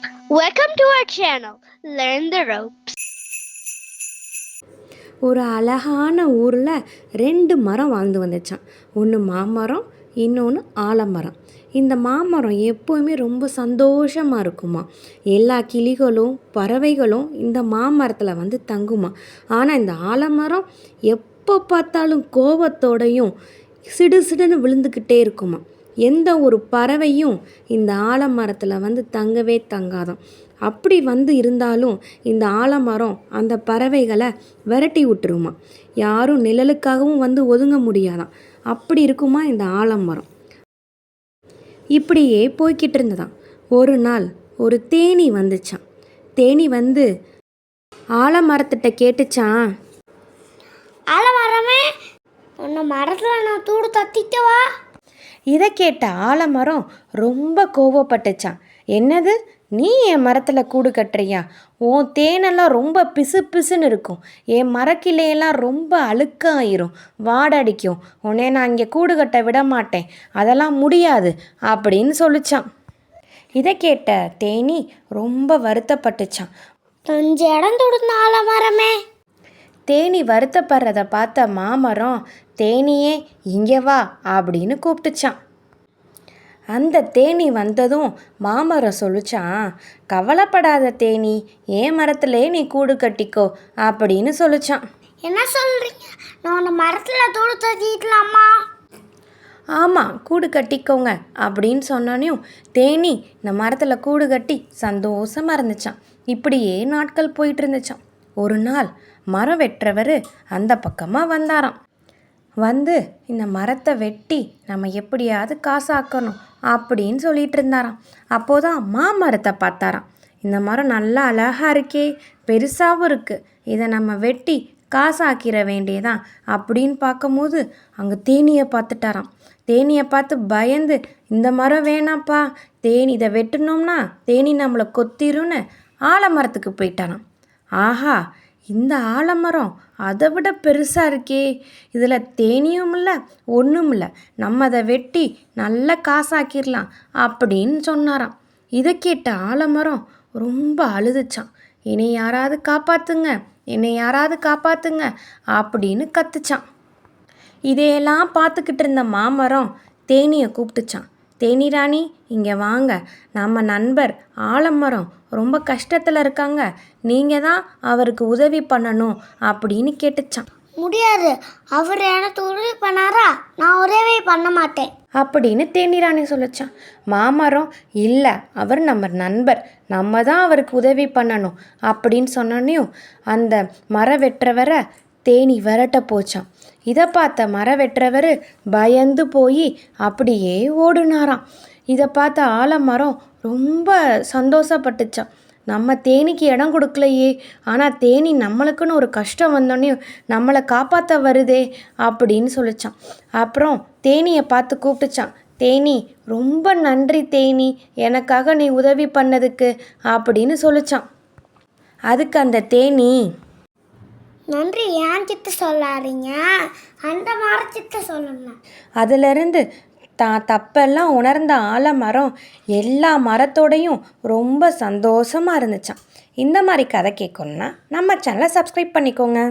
Welcome to our channel, Learn the Ropes. ஒரு அழகான ஊரில் 2 மரம் வாழ்ந்து வந்துச்சான். ஒன்று மாமரம், இன்னொன்று ஆலமரம். இந்த மாமரம் எப்போவுமே ரொம்ப சந்தோஷமாக இருக்குமா. எல்லா கிளிகளும் பறவைகளும் இந்த மாமரத்தில் வந்து தங்குமா. ஆனால் இந்த ஆலமரம் எப்போ பார்த்தாலும் கோபத்தோடையும் சிடுசிடுன்னு விழுந்துக்கிட்டே இருக்குமா. எந்த ஒரு பறவையும் இந்த ஆலமரத்தில் வந்து தங்கவே தங்காதான். அப்படி வந்து இருந்தாலும் இந்த ஆலமரம் அந்த பறவைகளை விரட்டி விட்டுருமா. யாரும் நிழலுக்காகவும் வந்து ஒதுங்க முடியாதான். அப்படி இருக்குமா இந்த ஆலமரம். இப்படியே போய்கிட்டு இருந்ததான். ஒரு நாள் ஒரு தேனி வந்துச்சான். தேனி வந்து ஆலமரத்திட்ட கேட்டுச்சான், ஆலமரமே, உன்னை மரத்தில் நான் தூடு தத்திட்டவா? இதை கேட்ட ஆலமரம் ரொம்ப கோவப்பட்டுச்சான். என்னது, நீ என் மரத்தில் கூடு கட்டுறியா? உன் தேனெல்லாம் ரொம்ப பிசு பிசுன்னு இருக்கும். என் மரக்கிளையெல்லாம் ரொம்ப அழுக்காயிரும், வாடடிக்கும். உன்னே நான் இங்கே கூடு கட்ட விட மாட்டேன், அதெல்லாம் முடியாது அப்படின்னு சொல்லிச்சான். இதை கேட்ட தேனி ரொம்ப வருத்தப்பட்டுச்சான். கொஞ்சம் இடம் கொடுத்த ஆலமரமே. தேனி வருத்தப்படுறத பார்த்த மாமரம், தேனியே இங்கே வா அப்படின்னு கூப்பிட்டுச்சான். அந்த தேனி வந்ததும் மாமரம் சொல்லிச்சான், கவலைப்படாத தேனி, ஏன் மரத்திலே நீ கூடு கட்டிக்கோ அப்படின்னு சொல்லிச்சான். என்ன சொல்கிறீங்க? நான் மரத்தில் தூடு தத்திக்கலாமா? ஆமாம், கூடு கட்டிக்கோங்க அப்படின்னு சொன்னோன்னையும் தேனி இந்த மரத்தில் கூடு கட்டி சந்தோஷமாக இருந்துச்சான். இப்படியே நாட்கள் போயிட்டு இருந்துச்சான். ஒரு நாள் மரம் வெட்டுறவர் அந்த பக்கமாக வந்தாராம். வந்து இந்த மரத்தை வெட்டி நம்ம எப்படியாவது காசாக்கணும் அப்படின்னு சொல்லிட்டு இருந்தாராம். அப்போதான் மாமரத்தை பார்த்தாராம். இந்த மரம் நல்லா அழகாக இருக்கே, பெருசாகவும் இருக்குது, இதை நம்ம வெட்டி காசாக்கிற வேண்டியதான் அப்படின்னு பார்க்கும்போது அங்கே தேனியை பார்த்துட்டாராம். தேனியை பார்த்து பயந்து, இந்த மரம் வேணாப்பா, தேனி இதை வெட்டினோம்னா தேனி நம்மளை கொத்திரும்னு ஆலமரத்துக்கு போயிட்டாராம். ஆஹா, இந்த ஆலமரம் அதை விட பெருசாக இருக்கே, இதில் தேனியும் இல்லை ஒன்றும் இல்லை, நம்ம அதை வெட்டி நல்ல காசாக்கிடலாம் அப்படின்னு சொன்னாராம். இதை கேட்ட ஆலமரம் ரொம்ப அழுதுச்சான். என்னை யாராவது காப்பாற்றுங்க, என்னை யாராவது காப்பாற்றுங்க அப்படின்னு கத்துச்சான். இதையெல்லாம் பார்த்துக்கிட்டு இருந்த மாமரம் தேனியை கூப்பிட்டுச்சான். தேனி ராணி, இங்கே வாங்க, நம்ம நண்பர் ஆலமரம் ரொம்ப கஷ்டத்தில் இருக்காங்க, நீங்கள் தான் அவருக்கு உதவி பண்ணணும் அப்படின்னு கேட்டுச்சான். முடியாது, அவர் எனக்கு உதவி பண்ணாரா? நான் உதவி பண்ண மாட்டேன் அப்படின்னு தேனி ராணி சொல்லிச்சான். மாமரம், இல்லை, அவர் நம்ம நண்பர், நம்ம தான் அவருக்கு உதவி பண்ணணும் அப்படின்னு சொன்னோன்னையும் அந்த மரம் வெட்டுறவரை தேனி விரட்ட போச்சான். இதை பார்த்த மரம் வெட்டுறவர் பயந்து போய் அப்படியே ஓடுனாராம். இதை பார்த்த ஆலமரம் ரொம்ப சந்தோஷப்பட்டுச்சான். நம்ம தேனிக்கு இடம் கொடுக்கலையே, ஆனால் தேனி நம்மளுக்குன்னு ஒரு கஷ்டம் வந்தோடனே நம்மளை காப்பாற்ற வருதே அப்படின்னு சொல்லிச்சான். அப்புறம் தேனியை பார்த்து கூப்பிட்டுச்சான். தேனி, ரொம்ப நன்றி தேனி, எனக்காக நீ உதவி பண்ணதுக்கு அப்படின்னு சொல்லிச்சான். அதுக்கு அந்த தேனி, நன்றி ஏன் சித்த சொல்லாதீங்க, அந்த மரச்சித்த சொல்லணும். அதிலிருந்து தான் தப்பெல்லாம் உணர்ந்த ஆலமரம் எல்லா மரத்தோடையும் ரொம்ப சந்தோஷமாக இருந்துச்சான். இந்த மாதிரி கதை கேட்கணுன்னா நம்ம சேனலை சப்ஸ்கிரைப் பண்ணிக்கோங்க.